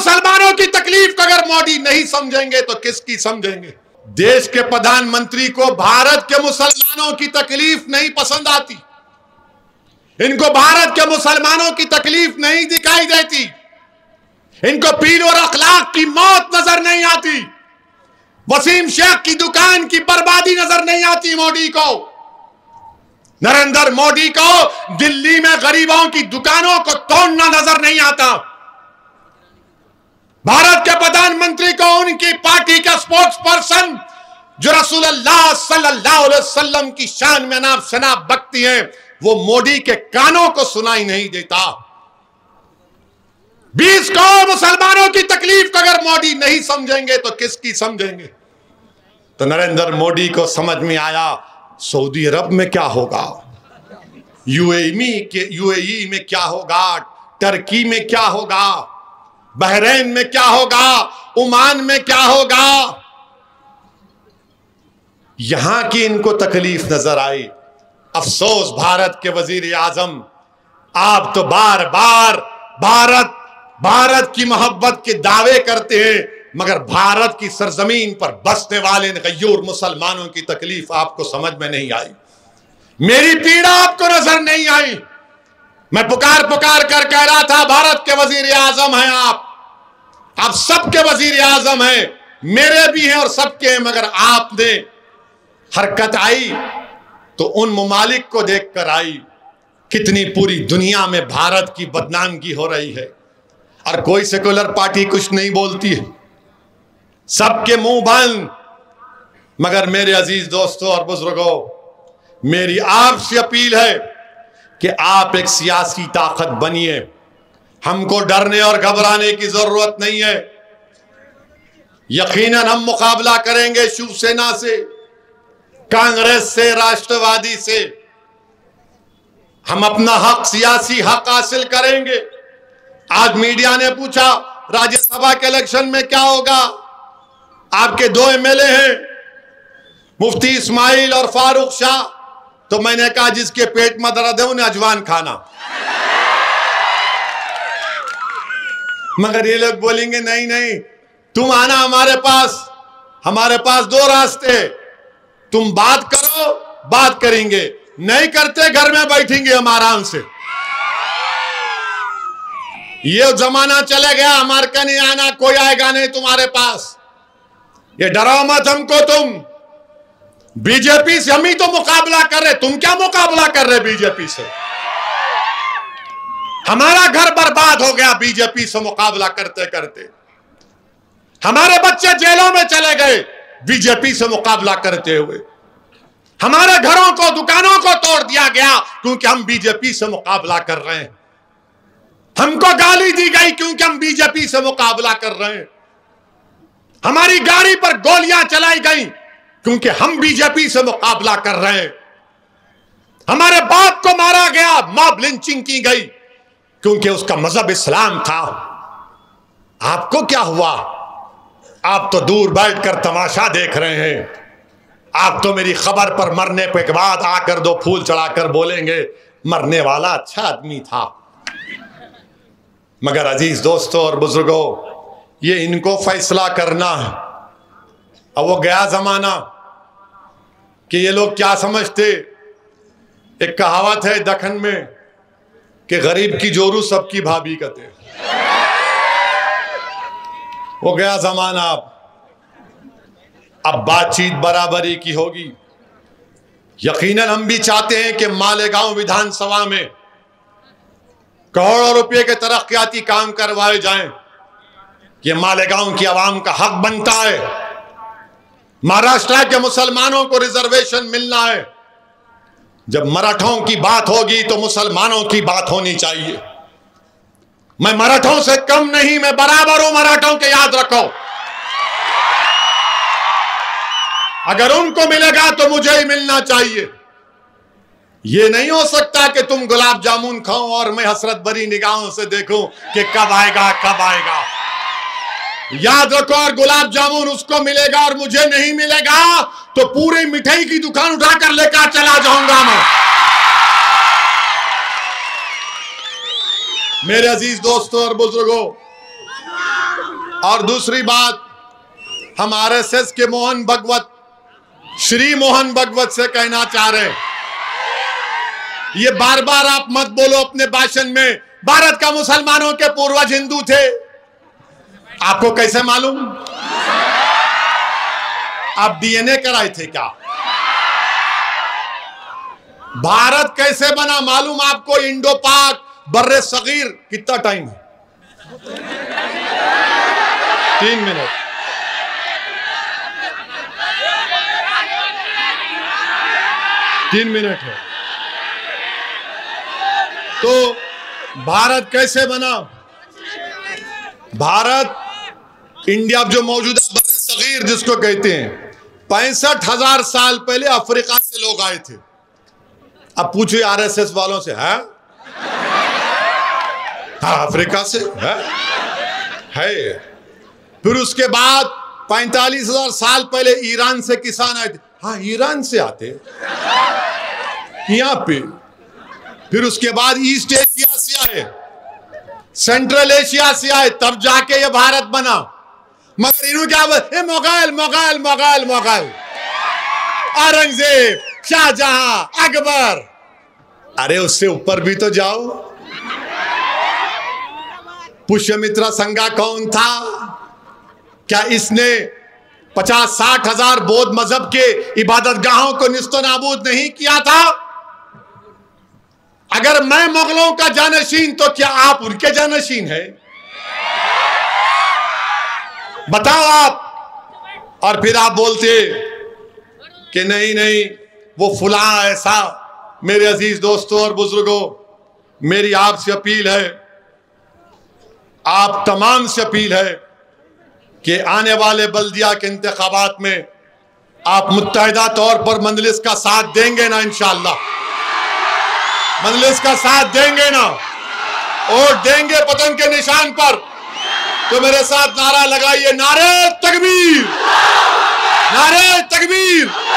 मुसलमानों की तकलीफ को अगर मोदी नहीं समझेंगे तो किसकी समझेंगे? देश के प्रधानमंत्री को भारत के मुसलमानों की तकलीफ नहीं पसंद आती, इनको भारत के मुसलमानों की तकलीफ नहीं दिखाई देती, इनको पीर और अखलाक की मौत नजर नहीं आती, वसीम शेख की दुकान की बर्बादी नजर नहीं आती मोदी को। नरेंद्र मोदी को दिल्ली में गरीबों की दुकानों को तोड़ना नजर नहीं आता। भारत के प्रधानमंत्री को उनकी पार्टी का स्पोक्स पर्सन जो रसूलुल्लाह सल्लल्लाहु अलैहि वसल्लम की शान में नाम शनाब बकती है, वो मोदी के कानों को सुनाई नहीं देता। 20 करोड़ मुसलमानों की तकलीफ को अगर मोदी नहीं समझेंगे तो किसकी समझेंगे? तो नरेंद्र मोदी को समझ में आया सऊदी अरब में क्या होगा, यूएई में क्या होगा, टर्की में क्या होगा, बहरीन में क्या होगा, ओमान में क्या होगा। यहां की इनको तकलीफ नजर आई। अफसोस भारत के वजीर आजम, आप तो बार बार भारत की मोहब्बत के दावे करते हैं, मगर भारत की सरजमीन पर बसने वाले गयूर मुसलमानों की तकलीफ आपको समझ में नहीं आई, मेरी पीड़ा आपको नजर नहीं आई। मैं पुकार कर कह रहा था भारत के वजीर आजम हैं आप सबके वजीर आजम हैं, मेरे भी हैं और सबके हैं, मगर आपने हरकत आई तो उन ममालिक को देखकर आई कितनी पूरी दुनिया में भारत की बदनामगी हो रही है और कोई सेकुलर पार्टी कुछ नहीं बोलती है, सबके मुंह बंद। मगर मेरे अजीज दोस्तों और बुजुर्गों, मेरी आपसे अपील है कि आप एक सियासी ताकत बनिए। हमको डरने और घबराने की जरूरत नहीं है। यकीनन हम मुकाबला करेंगे शिवसेना से, कांग्रेस से, राष्ट्रवादी से। हम अपना हक, सियासी हक हासिल करेंगे। आज मीडिया ने पूछा राज्यसभा के इलेक्शन में क्या होगा, आपके 2 एमएलए हैं, मुफ्ती इस्माइल और फारूक शाह। तो मैंने कहा जिसके पेट में दर्द है उन्हें अजवान खाना। मगर ये लोग बोलेंगे नहीं नहीं, तुम आना हमारे पास 2 रास्ते, तुम बात करो, बात करेंगे, नहीं करते घर में बैठेंगे हम आराम से। ये जमाना चले गया, हमारे का नहीं आना, कोई आएगा नहीं तुम्हारे पास। ये डराओ मत हमको, तुम बीजेपी से हम ही तो मुकाबला कर रहे, तुम क्या मुकाबला कर रहे बीजेपी से? हमारा घर बर्बाद हो गया बीजेपी से मुकाबला करते करते, हमारे बच्चे जेलों में चले गए बीजेपी से मुकाबला करते हुए, हमारे घरों को, दुकानों को तोड़ दिया गया क्योंकि हम बीजेपी से मुकाबला कर रहे हैं, हमको गाली दी गई क्योंकि हम बीजेपी से मुकाबला कर रहे हैं, हमारी गाड़ी पर गोलियां चलाई गई क्योंकि हम बीजेपी से मुकाबला कर रहे हैं, हमारे बाप को मारा गया, मॉब लिंचिंग की गई क्योंकि उसका मजहब इस्लाम था। आपको क्या हुआ? आप तो दूर बैठकर तमाशा देख रहे हैं। आप तो मेरी खबर पर मरने के बाद आकर 2 फूल चढ़ाकर बोलेंगे मरने वाला अच्छा आदमी था। मगर अजीज दोस्तों और बुजुर्गों, ये इनको फैसला करना है। अब वो गया जमाना कि ये लोग क्या समझते। एक कहावत है दखन में कि गरीब की जोरू सबकी भाभी कहते। वो गया जमाना। अब बातचीत बराबरी की होगी। यकीनन हम भी चाहते हैं कि मालेगांव विधानसभा में करोड़ों रुपए के तरक्याती काम करवाए जाएं। ये मालेगांव की आवाम का हक बनता है। महाराष्ट्र के मुसलमानों को रिजर्वेशन मिलना है। जब मराठों की बात होगी तो मुसलमानों की बात होनी चाहिए। मैं मराठों से कम नहीं, मैं बराबर हूं मराठों के, याद रखो। अगर उनको मिलेगा तो मुझे ही मिलना चाहिए। ये नहीं हो सकता कि तुम गुलाब जामुन खाओ और मैं हसरत भरी निगाहों से देखूं कि कब आएगा कब आएगा। याद रखो, और गुलाब जामुन उसको मिलेगा और मुझे नहीं मिलेगा तो पूरी मिठाई की दुकान उठाकर लेकर चला जाऊंगा मैं। मेरे अजीज दोस्तों और बुजुर्गों, और दूसरी बात, हम आरएसएस के मोहन भगवत, श्री मोहन भगवत से कहना चाह रहे हैं, ये बार बार आप मत बोलो अपने भाषण में भारत का मुसलमानों के पूर्वज हिंदू थे। आपको कैसे मालूम? आप डीएनए कराए थे क्या? भारत कैसे बना मालूम आपको? इंडो पाक बर्रे सगीर कितना टाइम है? 3 मिनट। तीन मिनट है। तो भारत कैसे बना? भारत, इंडिया जो मौजूदा बर्रे सगीर जिसको कहते हैं, 65,000 साल पहले अफ्रीका से लोग आए थे। अब पूछिए आरएसएस वालों से, है? हाँ, अफ्रीका से है। फिर उसके बाद 45,000 साल पहले ईरान से किसान आए थे। हाँ, ईरान से आते यहां पे। फिर उसके बाद ईस्ट एशिया से आए, सेंट्रल एशिया से आए, तब जाके ये भारत बना। मगर इन्होंने क्या बोला? मुगल मुगल मुगल मुगल, औरंगजेब, शाहजहां, अकबर। अरे उससे ऊपर भी तो जाओ। पुष्यमित्रा संगा कौन था? क्या इसने 50-60 हजार बौद्ध मजहब के इबादतगाहों को निस्तो नाबूद नहीं किया था? अगर मैं मुगलों का जानशीन तो क्या आप उनके जानशीन हैं? बताओ आप। और फिर आप बोलते कि नहीं नहीं वो फुला ऐसा। मेरे अजीज दोस्तों और बुजुर्गों, मेरी आपसे अपील है, आप तमाम से अपील है कि आने वाले बल्दिया के इंतखाबात में आप मुत्तहिदा तौर पर मजलिस का साथ देंगे ना? इंशाअल्लाह मजलिस का साथ देंगे ना? और देंगे पतंग के निशान पर। तो मेरे साथ नारा लगाइए, नारे तकबीर, नारे तकबीर।